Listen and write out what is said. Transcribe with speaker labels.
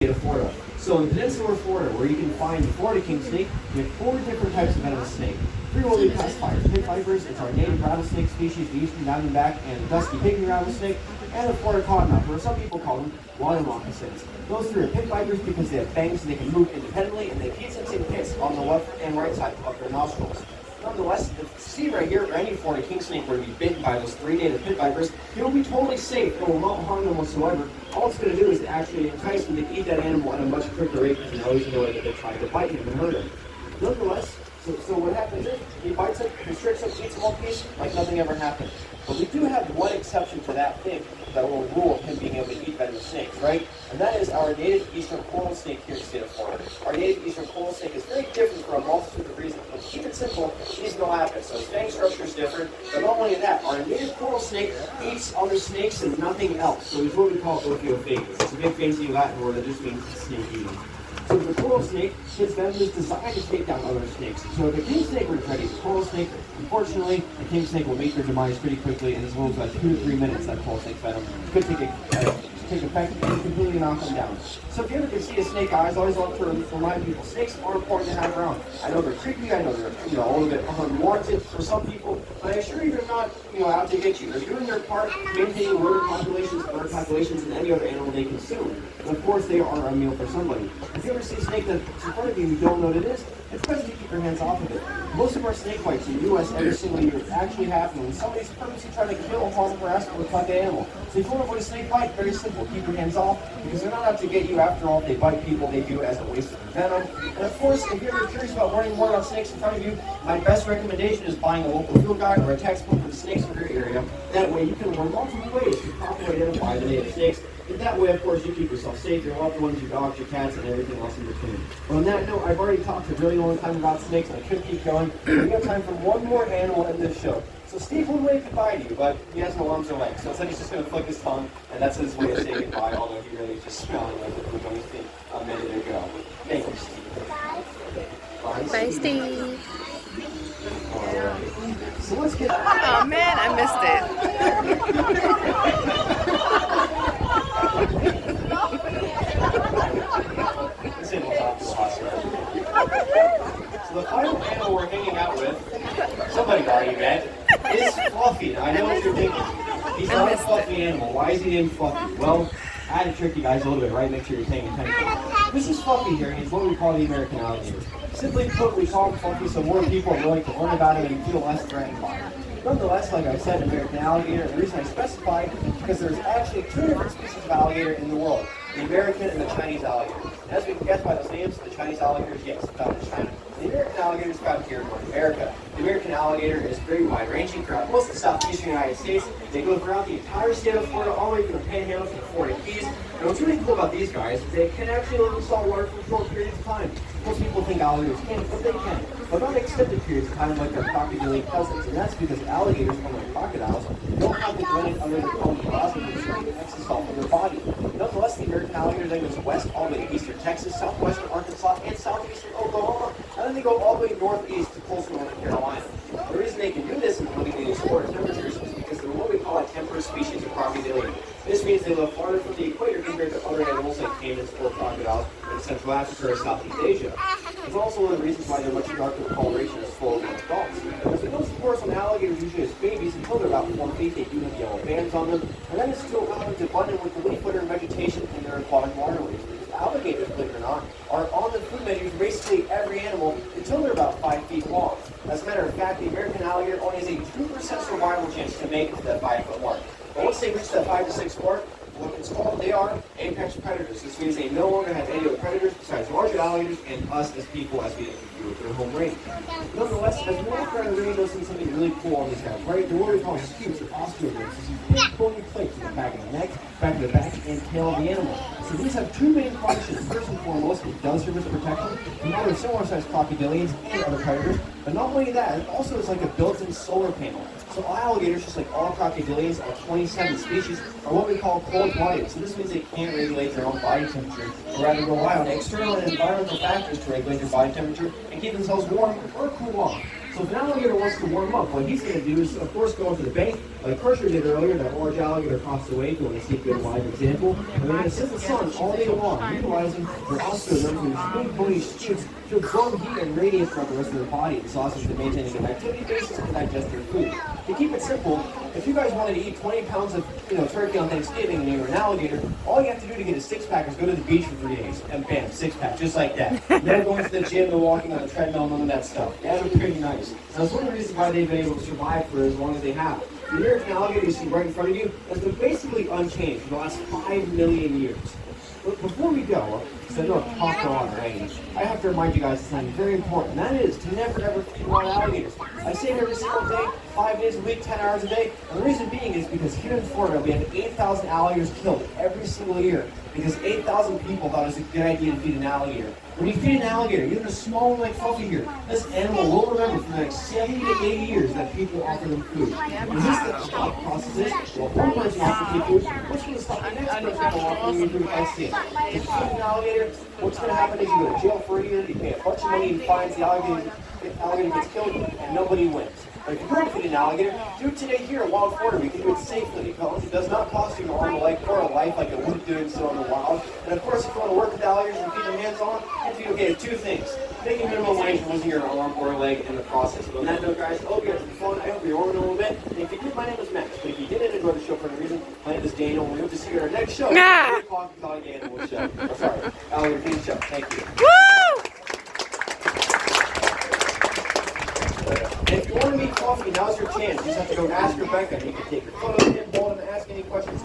Speaker 1: Of Florida. So in Peninsula Florida, where you can find the Florida king snake, we have 4 different types of venomous snake. 3 what we classify as pit vipers. It's our native rattlesnake species, the eastern diamondback and the dusky pygmy rattlesnake, and the Florida cottonmouth, or some people call them water moccasins. Those 3 are pit vipers because they have fangs and they can move independently, and they have heat-sensing pits on the left and right side of their nostrils. Nonetheless, if you see right here, any Florida king snake were to be bitten by those 3 native pit vipers, it will be totally safe. It will not harm them whatsoever. All it's going to do is actually entice them to eat that animal at a much quicker rate because they always know that they're trying to bite him and hurt him. Nonetheless, so what happens is, he bites it, constricts it, eats them all piece like nothing ever happened. But we do have one exception to that thing, that little rule of him being able to eat venomous snakes, right? And that is our native eastern coral snake here in the state of Florida. Our native eastern coral snake is very different for a multitude of reasons, but to keep it simple, he's no apis. So his fang structure is different, but not only that, our native coral snake eats other snakes and nothing else. So he's what we call Ophiophagous. It's a big fancy Latin word that just means snake eating. So the coral snake, his venom is designed to take down other snakes. So if a king snake were to try to eat a coral snake, unfortunately, the king snake will meet their demise pretty quickly in as little as 2 to 3 minutes. That coral snake venom could take effect and completely knock them down. So if you ever can see a snake eyes, I always love to remind people, snakes are important to have around. I know they're creepy, I know they're a little bit unwanted for some people, but I assure you they're not out to get you. They're doing their part, maintaining bird populations, and any other animal they consume. And of course, they are a meal for somebody. If you ever see a snake that's in front of you and you don't know what it is, it's best to keep your hands off of it. Most of our snake bites in the U.S. every single year actually happen when somebody's purposely trying to kill, harm, harass, or attack an animal. So if you want to avoid a snake bite, very simple. Keep your hands off, because they're not out to get you. After all, if they bite people, they do it as a waste of venom. And of course, if you're curious about learning more about snakes in front of you, my best recommendation is buying a local field guide or a textbook for the snakes in your area. That way you can learn multiple ways to properly identify the native snakes. And that way, of course, you keep yourself safe, your loved ones, your dogs, your cats, and everything else in between. But on that note, I've already talked a really long time about snakes, and I could keep going. We have time for one more animal in this show. So Steve would wave goodbye to you, but he has no arms or legs. So it's like he's just going to flick his tongue, and that's his way of saying goodbye, although he really is just smelling like the food on his feet a minute ago. Thank you, Steve.
Speaker 2: Bye, Steve.
Speaker 1: Alright. So let's get...
Speaker 2: Oh man, I missed
Speaker 1: So the final animal we're hanging out with, somebody already met, is Fluffy. Now I know what you're thinking. He's not a fluffy animal. Why is he named Fluffy? Well, I had to trick you guys a little bit, right? Make sure you're paying attention. This is Fluffy here, and he's what we call the American alligator. Simply put, we call him Fluffy so more people are willing to learn about him and feel less threatened by him. Nonetheless, like I said, American alligator, the reason I specified is because there's actually 2 different species of alligator in the world, the American and the Chinese alligator. And as we can guess by those names, the Chinese alligator is, yes, found in China. The American alligator is found here in North America. The American alligator is very wide-ranging throughout most of the southeastern United States. They go throughout the entire state of Florida, all the way from the Panhandle to the Florida Keys. And what's really cool about these guys is they can actually live in salt water for short periods of time. Most people think alligators can't, but they can. But not extended periods of time like their crocodilian cousins. And that's because alligators, unlike crocodiles, don't have the gland under their bone plasma to restrain the excess salt in their body. Nonetheless, the American alligator then goes west all the way to eastern Texas, southwestern Arkansas, and southeastern Oklahoma. And then they go all the way northeast to coastal North Carolina. The reason they can do this in living in these lower temperatures is because they're what we call a temperate species of crocodilian. This means they live farther from the equator compared to other animals like caimans or crocodiles in Central Africa or Southeast Asia. It's also one of the reasons why they're much darker coloration as full-grown adults. As we know, of course, when alligators usually as babies, until they're about 4 feet, they do have yellow bands on them, and that is to allow them to blend in with the leaf litter and vegetation in their aquatic waterways. Because alligators, believe it or not, are on the food menus for basically every animal until they're about 5 feet long. As a matter of fact, the American alligator only has a 2% survival chance to make it to that 5-foot mark. But once they reach that 5 to 6 mark, what it's called, they are apex predators. This means they no longer have any other predators besides larger alligators and us as people as we interview with their home range. Nonetheless, as we walk around the range, you'll see something really cool on these guys, right? They're what we call scutes or osteoderms. These big bony plates in the back of the neck, back of the back, and tail of the animal. So these have 2 main functions. First and foremost, it does serve as protection from other similar-sized crocodilians and other predators. But not only that, it also is like a built-in solar panel. So all alligators, just like all crocodilians, all 27 species, are what we call cold-blooded. So this means they can't regulate their own body temperature, or rather rely on external and environmental factors to regulate their body temperature and keep themselves warm or cool off. So if an alligator wants to warm up, what he's going to do is, of course, go into the bank, like Crusher did earlier, that large alligator across the way, if you want to see a good live example. And they're going to sit in the sun all day long, utilizing their osteoderms and big bony scutes to absorb heat and radiance throughout the rest of their body. It's awesome to maintain a good activity basis to digest their food. To keep it simple, if you guys wanted to eat 20 pounds of turkey on Thanksgiving and you were an alligator, all you have to do to get a six-pack is go to the beach for 3 days. And bam, six-pack, just like that. No going to the gym, no walking on the treadmill, none of that stuff. Yeah, they're pretty nice. Now, that's one of the reasons why they've been able to survive for as long as they have. The American alligator you see right in front of you has been basically unchanged for the last 5 million years. But before we go, because I know I've talked a lot already, I have to remind you guys of something very important. That is to never ever feed wild alligators. I say it every single day, 5 days a week, 10 hours a day. And the reason being is because here in Florida, we have 8,000 alligators killed every single year. Because 8,000 people thought it was a good idea to feed an alligator. When you feed an alligator, even a small one like Fluffy here, this animal will remember for the next 70 to 80 years that people offer them food. Is this the thought process is? Well, if one person offers you food, what's going to stop the next person from offering you food if I see it? If you feed an alligator, what's going to happen is you go to jail for a year, you pay a bunch of money in fines, the alligator gets killed, and nobody wins. But if you're going to feed an alligator, do it today here in Wild Florida. We can do it safely. It does not cost you an arm, a leg, or a life like it would doing so in the wild. And of course, if you want to work with alligators and keep your hands on, you have to do two things. Making minimum wage for losing your arm or a leg in the process. But on that note, guys, I hope you guys had fun. I hope you're warming a little bit. And if you did, my name is Max. But if you didn't enjoy the show for any reason, my name is Daniel. And we hope to see you in our next show.
Speaker 2: Nah.
Speaker 1: Coffee Alligator Animal Show. Oh, sorry, Alligator King Show. Thank you.
Speaker 2: Woo!
Speaker 1: And if you want to meet Coffee, now's your chance. You just have to go ask Rebecca. You can take your photo, hold, and ask any questions.